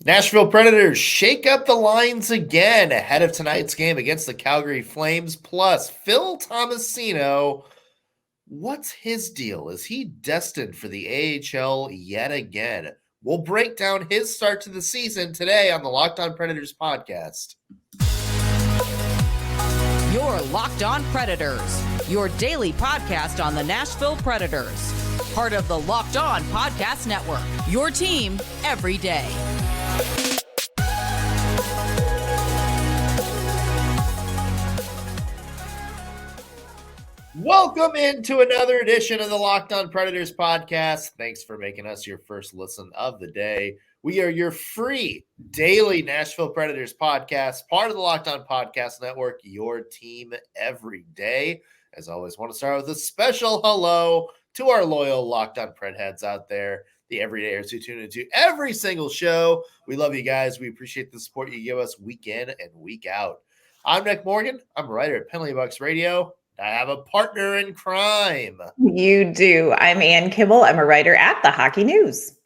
Nashville Predators shake up the lines again ahead of tonight's game against the Calgary Flames. Plus, Phil Tomasino, what's his deal? Is he destined for the AHL yet again? We'll break down his start to the season today on the Locked On Predators podcast. You're Locked On Predators, your daily podcast on the Nashville Predators. Part of the Locked On Podcast Network, your team every day. Welcome into another edition of the Locked On Predators podcast. Thanks for making us your first listen of the day. We are your free daily Nashville Predators podcast, part of the Locked On Podcast Network, your team every day. As always, want to start with a special hello to our loyal Locked On Pred heads out there, the everydayers who tune into every single show. We love you guys. We appreciate the support you give us week in and week out. I'm Nick Morgan. I'm a writer at Penalty Bucks Radio. I have a partner in crime. You do. I'm Ann Kibble. I'm a writer at The Hockey News.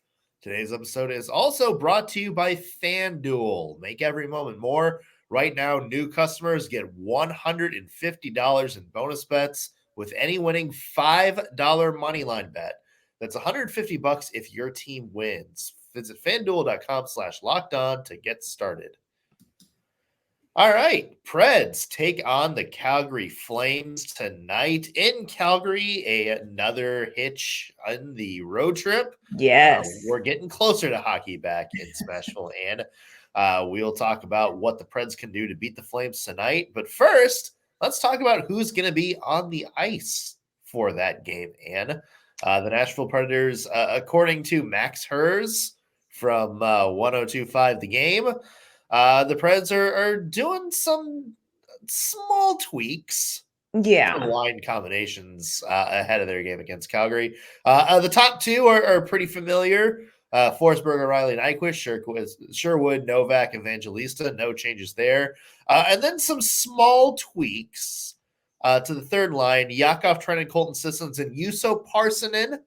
Today's episode is also brought to you by FanDuel. Make every moment more. Right now, new customers get $150 in bonus bets with any winning $5 moneyline bet. That's $150 if your team wins. Visit FanDuel.com/lockedon to get started. All right, Preds take on the Calgary Flames tonight in Calgary. Another hitch on the road trip. Yes. We're getting closer to hockey back in Smashville, and we'll talk about what the Preds can do to beat the Flames tonight. But first, let's talk about who's going to be on the ice for that game, Ann. The Nashville Predators, according to Max Hers from 102.5 The Game, the Preds are doing some small tweaks to line combinations ahead of their game against Calgary. The top two are pretty familiar. Forsberg, O'Reilly, and Nyquist, Sherwood, Novak, Evangelista. No changes there. And then some small tweaks to the third line. Yakov, Trenton, Colton Sissons, and Juuso Parssinen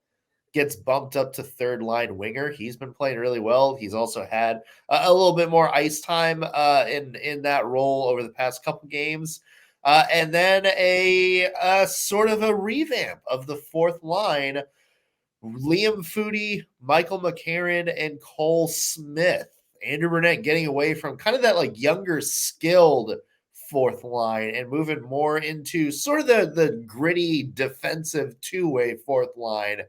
gets bumped up to third line winger. He's been playing really well. He's also had a little bit more ice time in that role over the past couple games. And then a sort of a revamp of the fourth line. Liam Foudy, Michael McCarron, and Cole Smith. Andrew Brunette getting away from kind of that like younger, skilled fourth line and moving more into sort of the gritty defensive two-way fourth line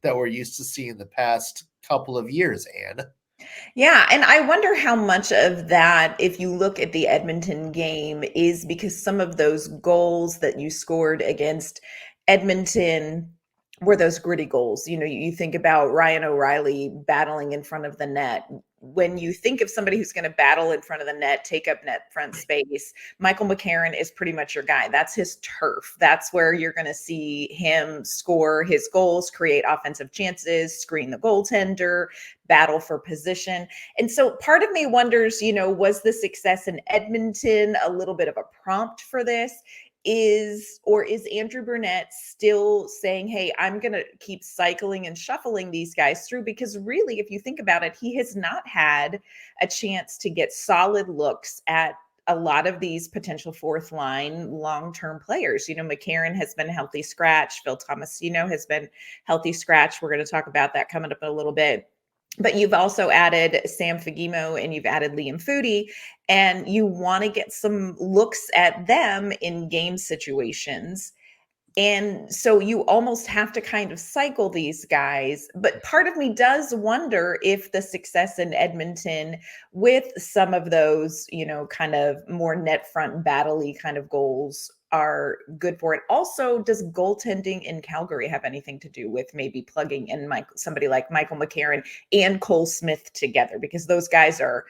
that we're used to seeing the past couple of years, Ann. Yeah, and I wonder how much of that, if you look at the Edmonton game, is because some of those goals that you scored against Edmonton were those gritty goals. You know, you think about Ryan O'Reilly battling in front of the net. When you think of somebody who's going to battle in front of the net, take up net front space, Michael McCarron is pretty much your guy. That's his turf. That's where you're going to see him score his goals, create offensive chances, screen the goaltender, battle for position. And so part of me wonders, you know, was the success in Edmonton a little bit of a prompt for this? Is Andrew Brunette still saying, hey, I'm going to keep cycling and shuffling these guys through? Because really, if you think about it, he has not had a chance to get solid looks at a lot of these potential fourth line long-term players. You know, McCarron has been healthy scratch. Phil Tomasino has been healthy scratch. We're going to talk about that coming up in a little bit. But you've also added Sam Fagemo and you've added Liam Foudy, and you want to get some looks at them in game situations. And so you almost have to kind of cycle these guys. But part of me does wonder if the success in Edmonton with some of those, you know, kind of more net front battle-y kind of goals are good for it. Also, does goaltending in Calgary have anything to do with maybe plugging in somebody like Michael McCarron and Cole Smith together? Because those guys are,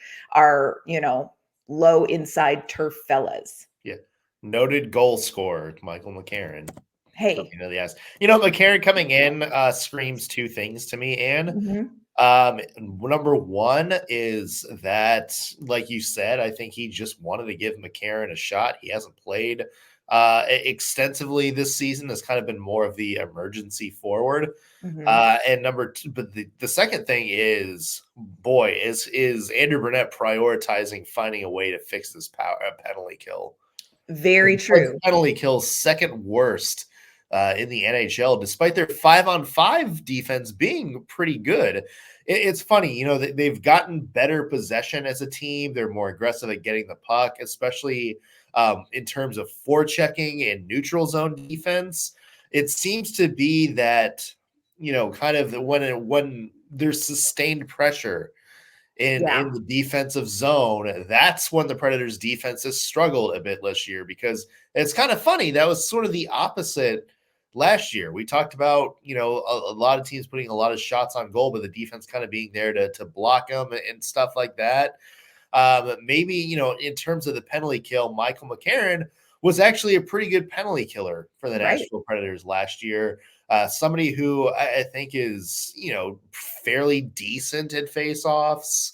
you know, low inside turf fellas. Yeah. Noted goal scorer, Michael McCarron. Hey. You know, McCarron coming in screams two things to me, Ann. Number one is that, like you said, I think he just wanted to give McCarron a shot. He hasn't played extensively this season has kind of been more of the emergency forward. Mhm. And number two, but the second thing is, boy, is Andrew Brunette prioritizing finding a way to fix this penalty kill. Very The Preds true. penalty kill second worst in the NHL, despite their 5-on-5 defense being pretty good. It's funny, they've gotten better possession as a team. They're more aggressive at getting the puck, especially in terms of forechecking and neutral zone defense. It seems to be that, kind of when there's sustained pressure in the defensive zone, that's when the Predators defense has struggled a bit this year, because it's kind of funny. That was sort of the opposite last year. We talked about, a lot of teams putting a lot of shots on goal, but the defense kind of being there to block them and stuff like that. Maybe, in terms of the penalty kill, Michael McCarron was actually a pretty good penalty killer for the Right. Nashville Predators last year. Somebody who I think is, fairly decent at faceoffs,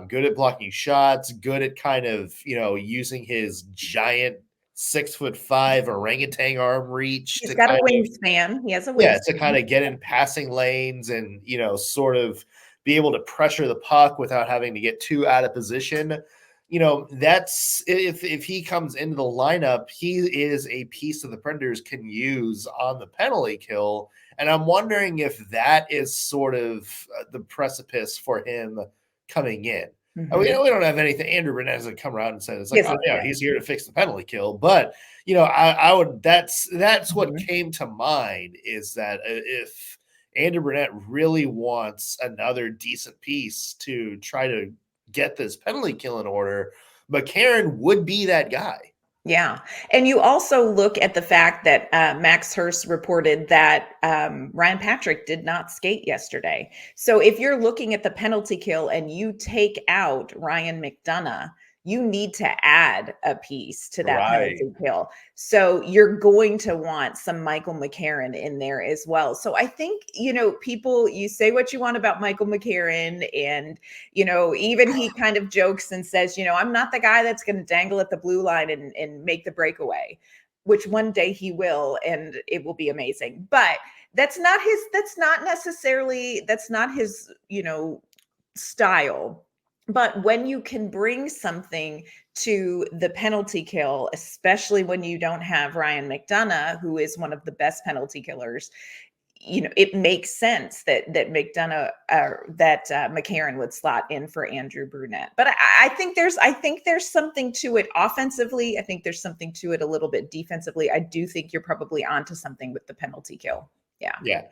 good at blocking shots, good at kind of, using his giant 6'5" orangutan arm reach He's to got a kind of, wingspan. He has a to kind wingspan. of get in passing lanes and, sort of be able to pressure the puck without having to get too out of position. That's if he comes into the lineup, he is a piece of the Predators can use on the penalty kill. And I'm wondering if that is sort of the precipice for him coming in. We don't have anything. Andrew Brunette hasn't come around and said it's like, he's here to fix the penalty kill. But I would. That's what came to mind, is that if Andrew Brunette really wants another decent piece to try to get this penalty kill in order, McCarron would be that guy. Yeah. And you also look at the fact that Max Hurst reported that Ryan Patrick did not skate yesterday. So if you're looking at the penalty kill and you take out Ryan McDonagh, you need to add a piece to that penalty kill. So you're going to want some Michael McCarron in there as well. So I think, people, you say what you want about Michael McCarron, and, even he kind of jokes and says, I'm not the guy that's going to dangle at the blue line and make the breakaway, which one day he will, and it will be amazing. But that's not his style. But when you can bring something to the penalty kill, especially when you don't have Ryan McDonagh, who is one of the best penalty killers, it makes sense that McCarron would slot in for Andrew Brunette. But I think there's something to it offensively. I think there's something to it a little bit defensively. I do think you're probably onto something with the penalty kill. Yeah. Yeah.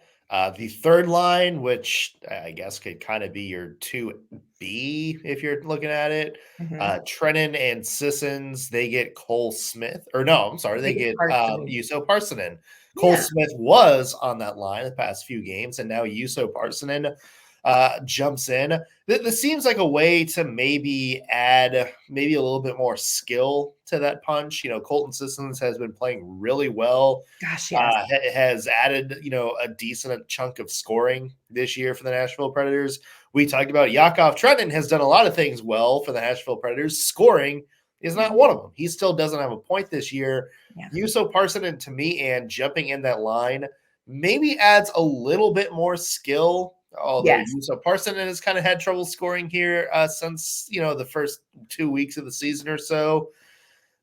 The third line, which I guess could kind of be your 2B if you're looking at it. Trennan and Sissons, they get Cole Smith. Or no, I'm sorry, they get Juuso Parssinen. Cole Smith was on that line the past few games, and now Juuso Parssinen jumps in. This seems like a way to maybe add a little bit more skill to that punch. Colton Sissons has been playing really well. Gosh, yes. Has added, a decent chunk of scoring this year for the Nashville Predators. We talked about Yakov Trenin has done a lot of things well for the Nashville Predators. Scoring is not one of them. He still doesn't have a point this year. Juuso Parssinen, to me, and jumping in that line maybe adds a little bit more skill. Although Juuso Parssinen has kind of had trouble scoring here since, the first 2 weeks of the season or so.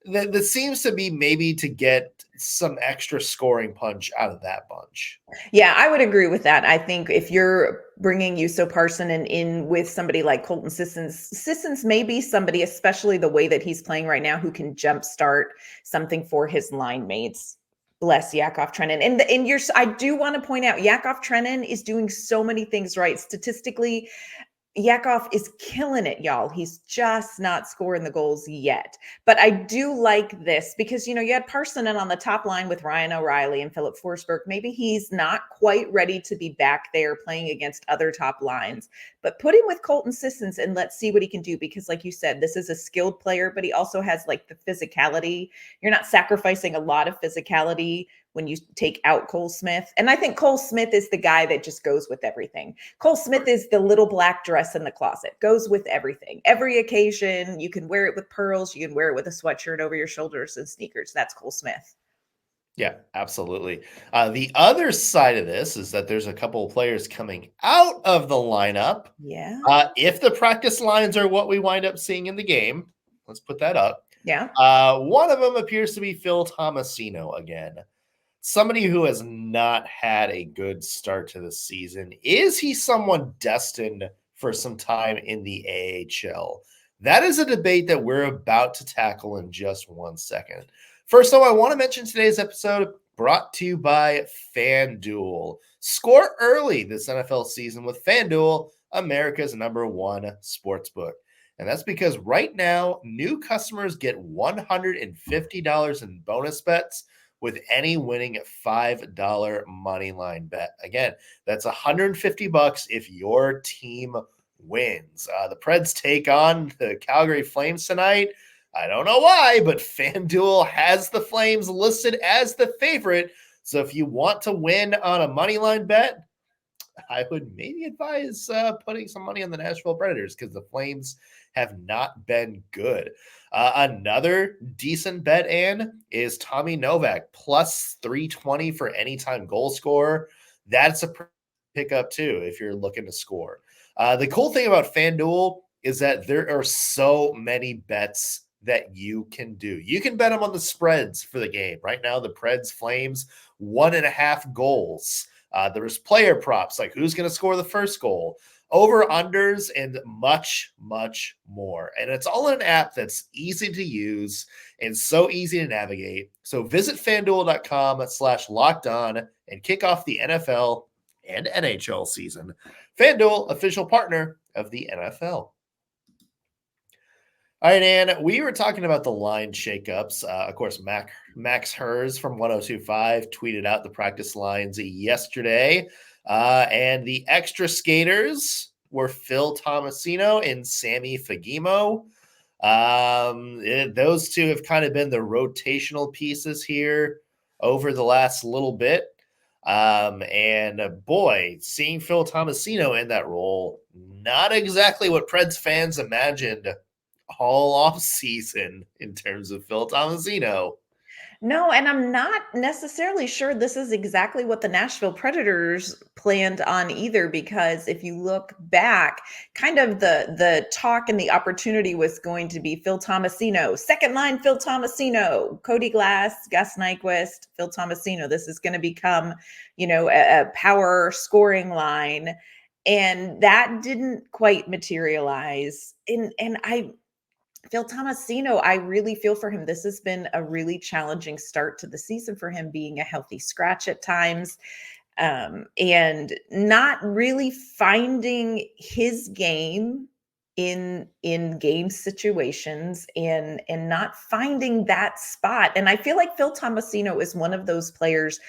That seems to be maybe to get some extra scoring punch out of that bunch. Yeah, I would agree with that. I think if you're bringing Juuso Parssinen in with somebody like Colton Sissons may be somebody, especially the way that he's playing right now, who can jumpstart something for his line mates. Bless Yakov Trenin. And I do want to point out, Yakov Trenin is doing so many things right. Statistically, Yakov is killing it, y'all. He's just not scoring the goals yet. But I do like this because, you had Parssinen on the top line with Ryan O'Reilly and Philip Forsberg. Maybe he's not quite ready to be back there playing against other top lines. But put him with Colton Sissons and let's see what he can do. Because like you said, this is a skilled player, but he also has like the physicality. You're not sacrificing a lot of physicality when you take out Cole Smith. And I think Cole Smith is the guy that just goes with everything. Cole Smith is the little black dress in the closet, goes with everything. Every occasion, you can wear it with pearls, you can wear it with a sweatshirt over your shoulders and sneakers. That's Cole Smith. Yeah, absolutely. The other side of this is that there's a couple of players coming out of the lineup. Yeah. If the practice lines are what we wind up seeing in the game, let's put that up. Yeah. One of them appears to be Phil Tomasino again. Somebody who has not had a good start to the season. Is he someone destined for some time in the AHL? That is a debate that we're about to tackle in just 1 second. First, though, I want to mention today's episode brought to you by FanDuel. Score early this NFL season with FanDuel, America's #1 sportsbook. And that's because right now, new customers get $150 in bonus bets with any winning $5 money line bet. Again, that's $150 if your team wins. The Preds take on the Calgary Flames tonight. I don't know why, but FanDuel has the Flames listed as the favorite. So if you want to win on a money line bet, I would maybe advise putting some money on the Nashville Predators because the Flames have not been good. Another decent bet, Ann, is Tommy Novak, plus 320 for anytime goal scorer. That's a pickup too if you're looking to score. The cool thing about FanDuel is that there are so many bets that you can do. You can bet them on the spreads for the game. Right now, the Preds Flames, 1.5 goals. There's player props, like who's going to score the first goal, over-unders, and much, much more. And it's all in an app that's easy to use and so easy to navigate. So visit FanDuel.com/lockedon and kick off the NFL and NHL season. FanDuel, official partner of the NFL. All right, Ann, we were talking about the line shakeups. Of course, Max Hers from 102.5 tweeted out the practice lines yesterday. And the extra skaters were Phil Tomasino and Sammy Fagemo. Those two have kind of been the rotational pieces here over the last little bit. And boy, seeing Phil Tomasino in that role, not exactly what Preds fans imagined all off season in terms of Phil Tomasino. No, and I'm not necessarily sure this is exactly what the Nashville Predators planned on either, because if you look back, kind of the talk and the opportunity was going to be Phil Tomasino, second line Phil Tomasino, Cody Glass, Gus Nyquist, Phil Tomasino. This is going to become, a power scoring line. And that didn't quite materialize. Phil Tomasino, I really feel for him. This has been a really challenging start to the season for him, being a healthy scratch at times, and not really finding his game in game situations, and not finding that spot. And I feel like Phil Tomasino is one of those players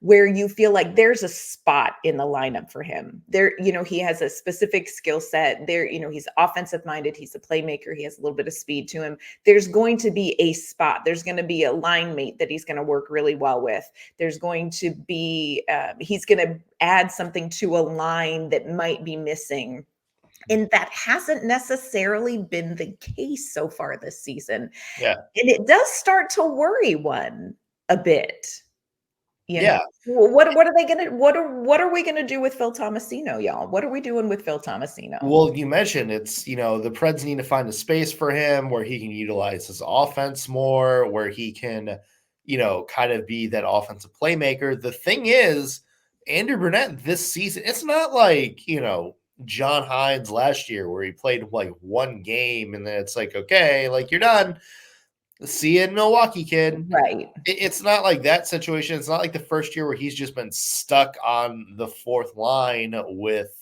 where you feel like there's a spot in the lineup for him. There, he has a specific skill set there. He's offensive minded. He's a playmaker. He has a little bit of speed to him. There's going to be a spot. There's going to be a line mate that he's going to work really well with. There's going to be, he's going to add something to a line that might be missing. And that hasn't necessarily been the case so far this season. Yeah. And it does start to worry one a bit. Yeah. What are they gonna what are we gonna do with Phil Tomasino, y'all? What are we doing with Phil Tomasino? Well, you mentioned it's, the Preds need to find a space for him where he can utilize his offense more, where he can, kind of be that offensive playmaker. The thing is, Andrew Brunette this season, it's not like, John Hines last year where he played like one game and then it's like, okay, like you're done. See you in Milwaukee, kid. Right. It's not like that situation. It's not like the first year where he's just been stuck on the fourth line with,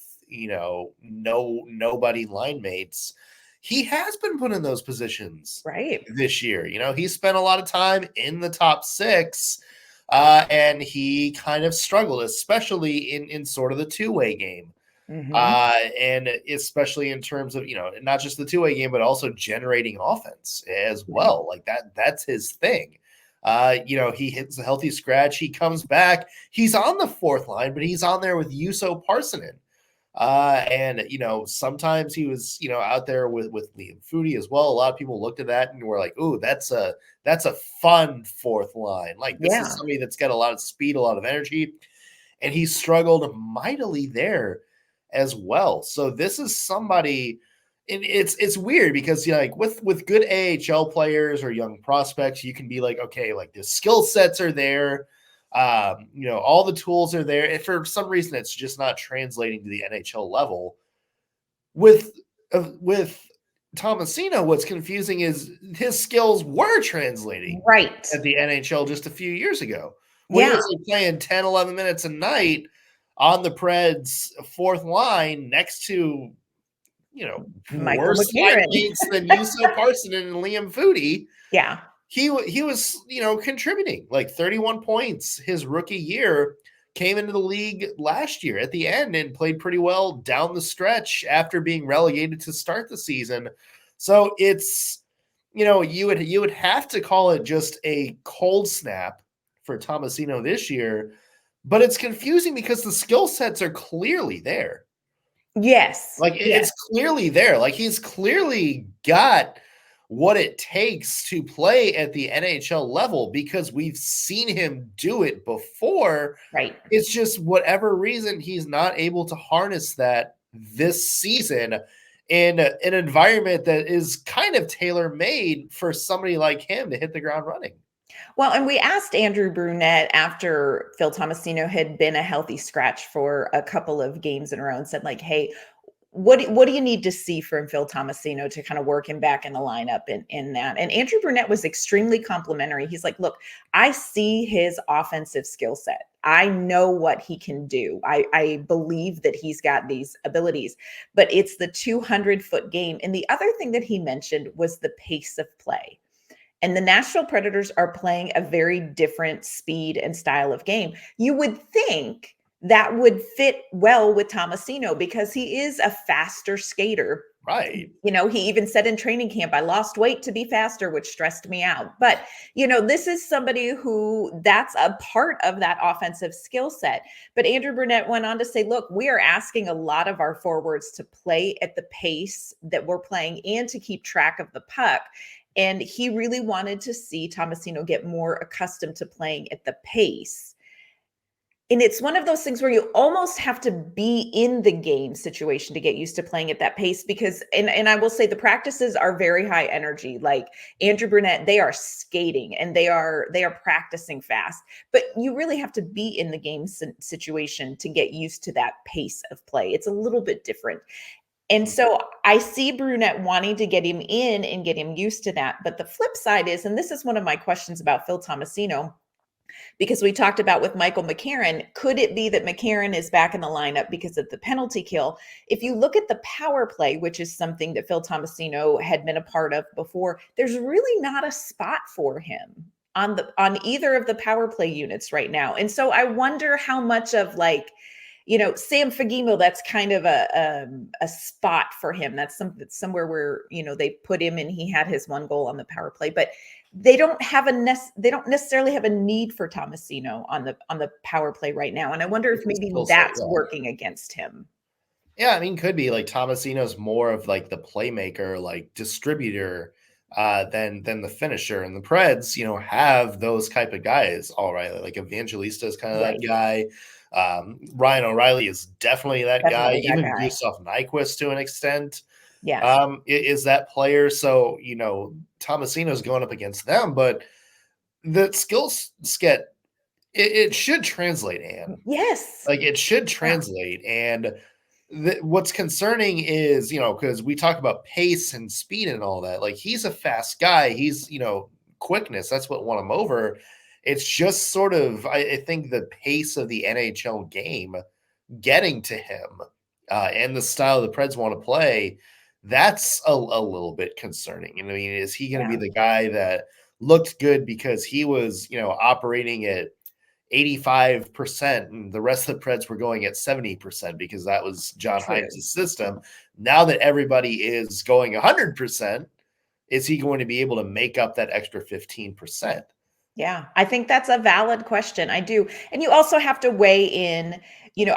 nobody line mates. He has been put in those positions right this year. He spent a lot of time in the top six, and he kind of struggled, especially in sort of the two-way game. Mm-hmm. And especially in terms of, not just the two-way game, but also generating offense as well. Like that's his thing. He hits a healthy scratch. He comes back. He's on the fourth line, but he's on there with Juuso Parssinen. Sometimes he was, out there with Liam Foudy as well. A lot of people looked at that and were like, "Ooh, that's a fun fourth line. Like this is somebody that's got a lot of speed, a lot of energy." And he struggled mightily there as well. So this is somebody, and it's weird because with good AHL players or young prospects, you can be like, okay, like the skill sets are there. All the tools are there. If for some reason it's just not translating to the NHL level. With Tomasino, what's confusing is his skills were translating right at the NHL just a few years ago. When he was playing 10, 11 minutes a night on the Preds fourth line next to, worse line mates than Juuso Parssinen and Liam Foudy. Yeah. He was, contributing like 31 points his rookie year, came into the league last year at the end and played pretty well down the stretch after being relegated to start the season. So it's, you would have to call it just a cold snap for Tomasino this year, but it's confusing because the skill sets are clearly there. Yes. It's clearly there. Like he's clearly got what it takes to play at the NHL level because we've seen him do it before. Right. It's just whatever reason he's not able to harness that this season in an environment that is kind of tailor-made for somebody like him to hit the ground running. Well, and we asked Andrew Brunette after Phil Tomasino had been a healthy scratch for a couple of games in a row and said, like, hey, what do you need to see from Phil Tomasino to kind of work him back in the lineup in that? And Andrew Brunette was extremely complimentary. He's like, look, I see his offensive skill set. I know what he can do. I believe that he's got these abilities, but it's the 200-foot game. And the other thing that he mentioned was the pace of play. And the Nashville Predators are playing a very different speed and style of game. You would think that would fit well with Tomasino because he is a faster skater. Right. He even said in training camp, I lost weight to be faster, which stressed me out. But, this is somebody who that's a part of that offensive skill set. But Andrew Brunette went on to say, look, we are asking a lot of our forwards to play at the pace that we're playing and to keep track of the puck. And he really wanted to see Tomasino get more accustomed to playing at the pace. And it's one of those things where you almost have to be in the game situation to get used to playing at that pace because, and I will say the practices are very high energy. Like Andrew Brunette, they are skating and they are practicing fast, but you really have to be in the game situation to get used to that pace of play. It's a little bit different. And so I see Brunette wanting to get him in and get him used to that. But the flip side is, and this is one of my questions about Phil Tomasino, because we talked about with Michael McCarron, could it be that McCarron is back in the lineup because of the penalty kill? If you look at the power play, which is something that Phil Tomasino had been a part of before, there's really not a spot for him on either of the power play units right now. And so I wonder how much of Sam Fagemo, that's kind of a spot for him. That's somewhere where, they put him and he had his one goal on the power play, but they don't necessarily have a need for Tomasino on the power play right now. And I wonder if maybe that's working against him. Yeah. I mean, could be like Tomasino's more of like the playmaker, like distributor, than the finisher. And the Preds, have those type of guys. All right. Like Evangelista is kind of that guy. Ryan O'Reilly is definitely that guy. Even Gustav Nyquist to an extent. Yeah. Is that player. So, Tomasino's going up against them, but the skills it should translate, Anne. Yes. Like it should translate. And what's concerning is, because we talk about pace and speed and all that, like he's a fast guy. He's, quickness. That's what won him over. It's just sort of, I think the pace of the NHL game getting to him and the style the Preds want to play, that's a little bit concerning. And I mean, is he going to be the guy that looked good because he was, operating at 85% and the rest of the Preds were going at 70% because that was John Hynes' system. Now that everybody is going 100%, is he going to be able to make up that extra 15%? Yeah, I think that's a valid question. I do. And you also have to weigh in,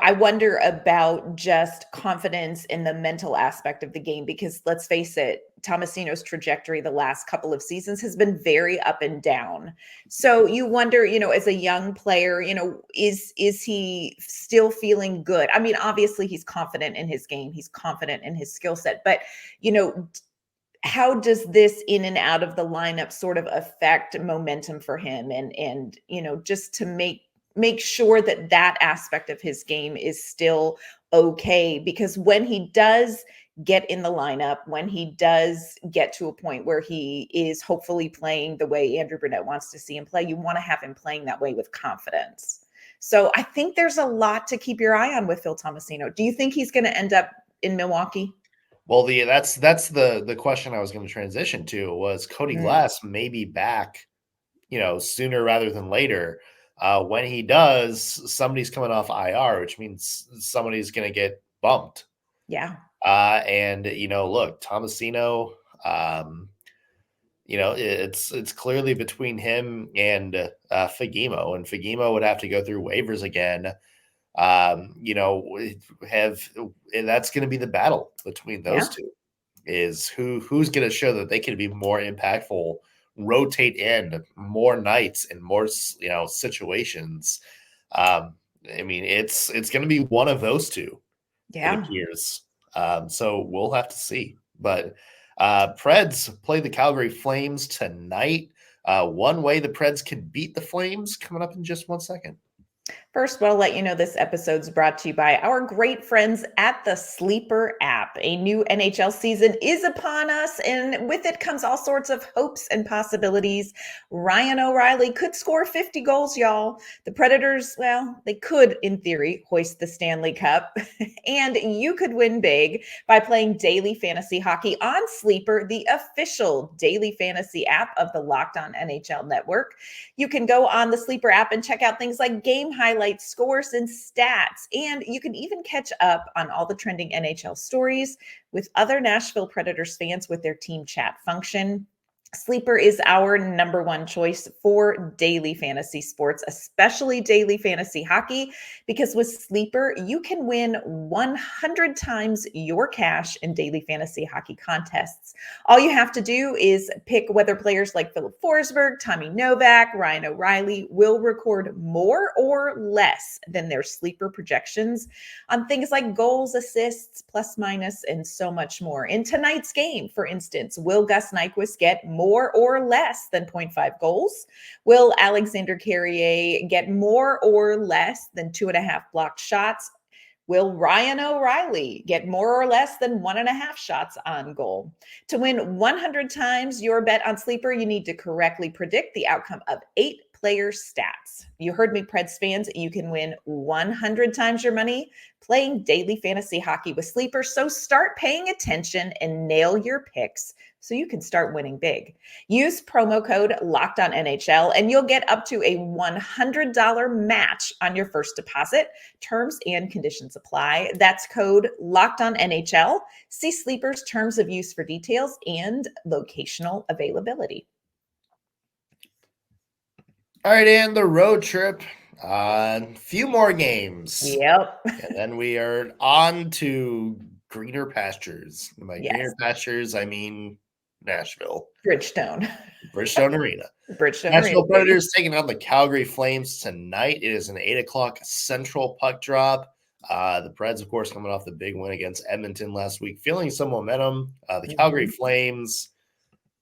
I wonder about just confidence in the mental aspect of the game, because let's face it, Tomasino's trajectory the last couple of seasons has been very up and down. So you wonder, as a young player, is he still feeling good? I mean, obviously he's confident in his game, he's confident in his skill set, but how does this in and out of the lineup sort of affect momentum for him, and just to make sure that that aspect of his game is still okay? Because when he does get in the lineup, when he does get to a point where he is hopefully playing the way Andrew Brunette wants to see him play, you want to have him playing that way with confidence. So I think there's a lot to keep your eye on with Phil Tomasino. Do you think he's going to end up in Milwaukee? Well, that's the question I was going to transition to, was Cody Glass maybe back, sooner rather than later. When he does, somebody's coming off IR, which means somebody's going to get bumped. Yeah. And look, Tomasino, it's clearly between him and Fagemo, and Fagemo would have to go through waivers again. That's going to be the battle between those two, is who's going to show that they can be more impactful, rotate in more nights and more, situations. I mean, it's going to be one of those two. It appears. So we'll have to see. But Preds play the Calgary Flames tonight. One way the Preds can beat the Flames, coming up in just 1 second. First, we'll let you know this episode's brought to you by our great friends at the Sleeper app. A new NHL season is upon us, and with it comes all sorts of hopes and possibilities. Ryan O'Reilly could score 50 goals, y'all. The Predators, well, they could, in theory, hoist the Stanley Cup. And you could win big by playing daily fantasy hockey on Sleeper, the official daily fantasy app of the Locked On NHL Network. You can go on the Sleeper app and check out things like game highlights, scores, and stats. And you can even catch up on all the trending NHL stories with other Nashville Predators fans with their team chat function. Sleeper is our number one choice for daily fantasy sports, especially daily fantasy hockey, because with Sleeper, you can win 100 times your cash in daily fantasy hockey contests. All you have to do is pick whether players like Philip Forsberg, Tommy Novak, Ryan O'Reilly will record more or less than their Sleeper projections on things like goals, assists, plus minus, and so much more. In tonight's game, for instance, will Gus Nyquist get more or less than 0.5 goals? Will Alexander Carrier get more or less than 2.5 blocked shots? Will Ryan O'Reilly get more or less than 1.5 shots on goal? To win 100 times your bet on Sleeper, you need to correctly predict the outcome of 8 player stats. You heard me, Preds fans. You can win 100 times your money playing daily fantasy hockey with Sleeper. So start paying attention and nail your picks so you can start winning big. Use promo code LOCKEDONNHL and you'll get up to a $100 match on your first deposit. Terms and conditions apply. That's code LOCKEDONNHL. See Sleeper's terms of use for details and locational availability. All right, and the road trip. A few more games. Yep. And then we are on to greener pastures. By greener pastures, I mean Nashville. Bridgestone Arena. Arena. Nashville Predators taking on the Calgary Flames tonight. It is an 8:00 Central puck drop. The Preds, of course, coming off the big win against Edmonton last week, feeling some momentum. The Calgary Flames,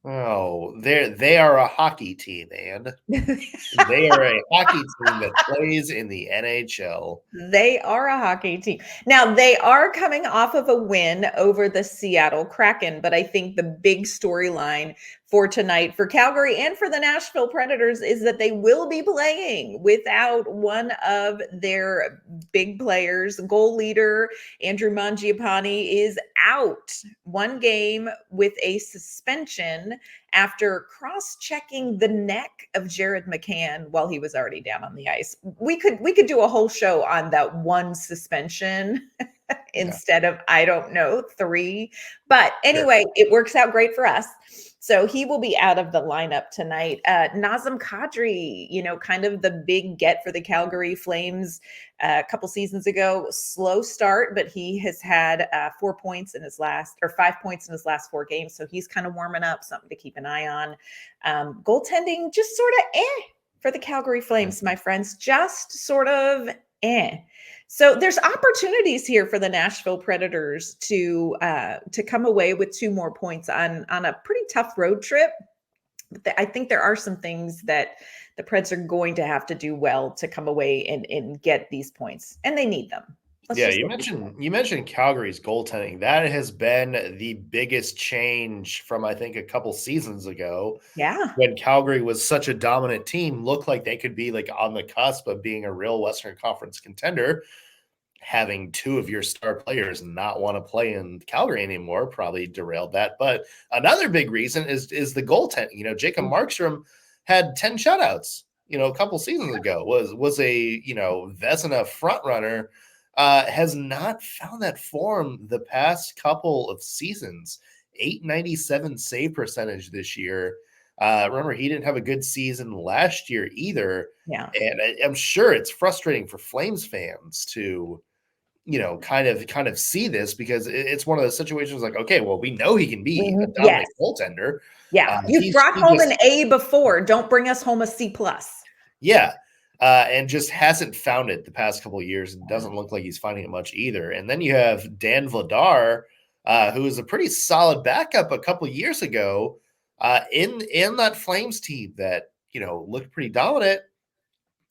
they are a hockey team, and they are a hockey team that plays in the NHL. They are a hockey team. Now, they are coming off of a win over the Seattle Kraken, but I think the big storyline for tonight for Calgary and for the Nashville Predators is that they will be playing without one of their big players. Goal leader Andrew Mangiapane is out 1 game with a suspension after cross-checking the neck of Jared McCann while he was already down on the ice. We could do a whole show on that one suspension instead of, I don't know, 3. But anyway, It works out great for us. So he will be out of the lineup tonight. Nazem Kadri, kind of the big get for the Calgary Flames a couple seasons ago. Slow start, but he has had 5 points in his last 4 games. So he's kind of warming up, something to keep an eye on. Goaltending, just sort of for the Calgary Flames, my friends, just sort of So there's opportunities here for the Nashville Predators to come away with 2 more points on a pretty tough road trip. But I think there are some things that the Preds are going to have to do well to come away and get these points, and they need them. You mentioned Calgary's goaltending. That has been the biggest change from, I think, a couple seasons ago. Yeah. When Calgary was such a dominant team, looked like they could be like on the cusp of being a real Western Conference contender. Having 2 of your star players not want to play in Calgary anymore probably derailed that. But another big reason is the goaltending. Jacob Markstrom had 10 shutouts, a couple seasons ago, was a, Vezina front runner. Has not found that form the past couple of seasons. 897 save percentage this year. Remember, he didn't have a good season last year either. Yeah. And I'm sure it's frustrating for Flames fans to, kind of see this, because it's one of those situations like, okay, well, we know he can be a dominant goaltender. Yeah. You've brought home an A before. Don't bring us home a C+. Yeah. And just hasn't found it the past couple of years. It doesn't look like he's finding it much either. And then you have Dan Vladar, who was a pretty solid backup a couple of years ago in that Flames team that, looked pretty dominant.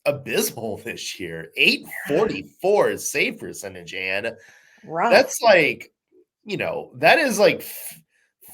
Abysmal this year. 844 save percentage, and that's like, that is like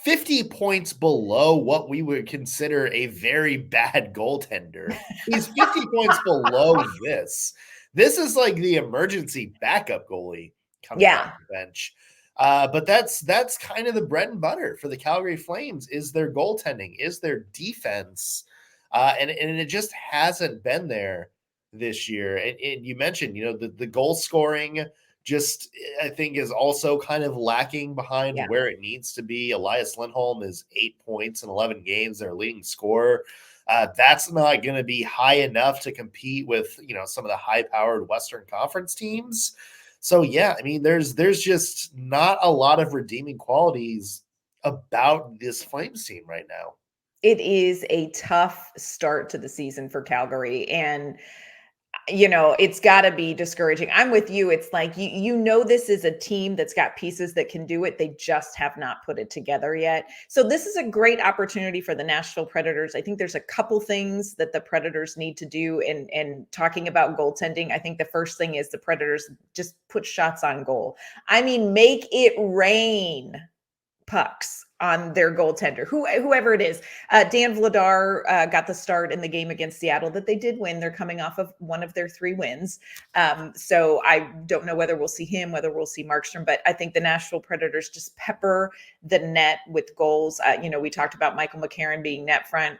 50 points below what we would consider a very bad goaltender. He's 50 points below this. This is like the emergency backup goalie coming off the bench. But that's kind of the bread and butter for the Calgary Flames, is their goaltending, is their defense. And it just hasn't been there this year. And you mentioned, the goal scoring just, I think, is also kind of lacking behind where it needs to be. Elias Lindholm is 8 points in 11 games, their leading scorer. That's not going to be high enough to compete with, some of the high-powered Western Conference teams. So, there's just not a lot of redeeming qualities about this Flames team right now. It is a tough start to the season for Calgary, and it's got to be discouraging. I'm with you. It's like, this is a team that's got pieces that can do it. They just have not put it together yet. So this is a great opportunity for the Nashville Predators. I think there's a couple things that the Predators need to do. And talking about goaltending, I think the first thing is the Predators just put shots on goal. Make it rain pucks on their goaltender, whoever it is. Dan Vladar got the start in the game against Seattle that they did win. They're coming off of one of their 3 wins. So I don't know whether we'll see him, whether we'll see Markstrom, but I think the Nashville Predators just pepper the net with goals. We talked about Michael McCarron being net front.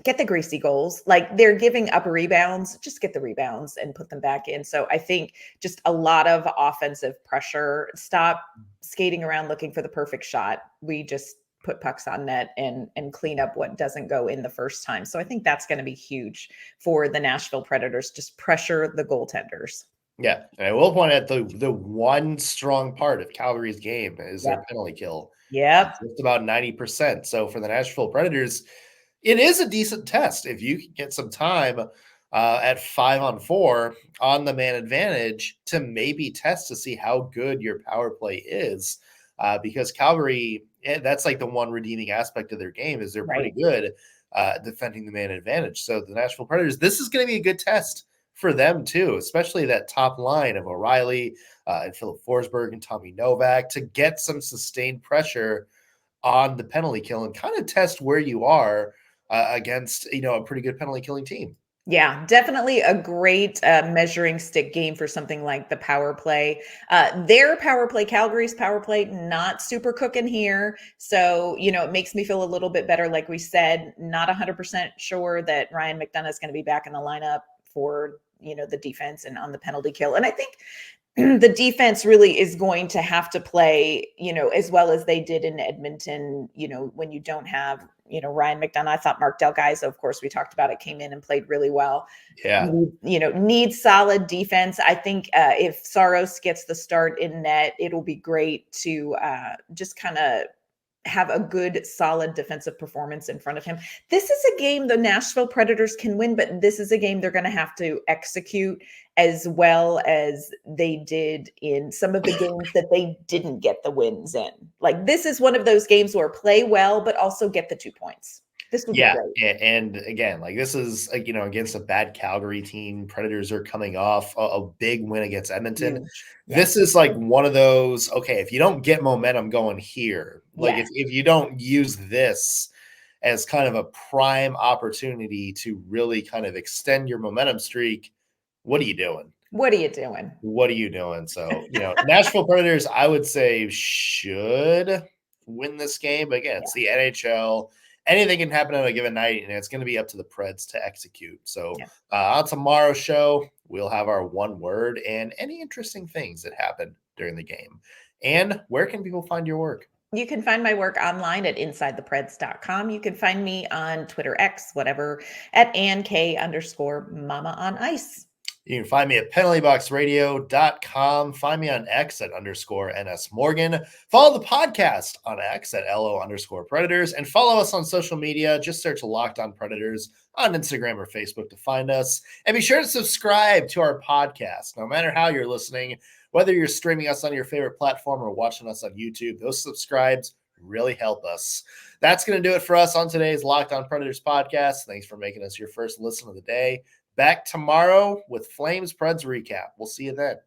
Get the greasy goals. Like, they're giving up rebounds, just get the rebounds and put them back in. So I think just a lot of offensive pressure. Stop skating around looking for the perfect shot. We just put pucks on net and clean up what doesn't go in the first time. So I think that's going to be huge for the Nashville Predators. Just pressure the goaltenders. Yeah. And I will point out the one strong part of Calgary's game is their penalty kill. Yep. It's about 90%. So for the Nashville Predators, it is a decent test. If you can get some time at 5-on-4 on the man advantage to maybe test to see how good your power play is, because Calgary, that's like the one redeeming aspect of their game, is they're pretty good defending the man advantage. So the Nashville Predators, this is going to be a good test for them too, especially that top line of O'Reilly and Philip Forsberg and Tommy Novak, to get some sustained pressure on the penalty kill and kind of test where you are against, a pretty good penalty killing team. Yeah, definitely a great measuring stick game for something like the power play. Their power play, Calgary's power play, not super cooking here. So, it makes me feel a little bit better. Like we said, not 100% sure that Ryan McDonagh is going to be back in the lineup for, the defense and on the penalty kill. And I think the defense really is going to have to play, as well as they did in Edmonton, when you don't have, Ryan McDonough. I thought Mark Delgaiso, of course, we talked about it, came in and played really well. Yeah. Need solid defense. I think if Saros gets the start in net, it'll be great to just kind of have a good, solid defensive performance in front of him. This is a game the Nashville Predators can win, but this is a game they're going to have to execute as well as they did in some of the games that they didn't get the wins in. Like, this is one of those games where play well, but also get the 2 points. This would be great. And again, like, this is, against a bad Calgary team. Predators are coming off a big win against Edmonton. Yeah. This is like one of those, okay, if you don't get momentum going here, like if you don't use this as kind of a prime opportunity to really kind of extend your momentum streak, what are you doing? What are you doing? What are you doing? So, Nashville Predators, I would say, should win this game. But again, it's the NHL. Anything can happen on a given night, and it's going to be up to the Preds to execute. So on tomorrow's show, we'll have our one word and any interesting things that happened during the game. And where can people find your work? You can find my work online at InsideThePreds.com. You can find me on Twitter, X, whatever, at AnnK_Mama on Ice. You can find me at penaltyboxradio.com. Find me on X at _NSMorgan. Follow the podcast on X at LO_Predators. And follow us on social media. Just search Locked On Predators on Instagram or Facebook to find us. And be sure to subscribe to our podcast, no matter how you're listening, whether you're streaming us on your favorite platform or watching us on YouTube. Those subscribes really help us. That's going to do it for us on today's Locked On Predators podcast. Thanks for making us your first listen of the day. Back tomorrow with Flames Preds recap. We'll see you then.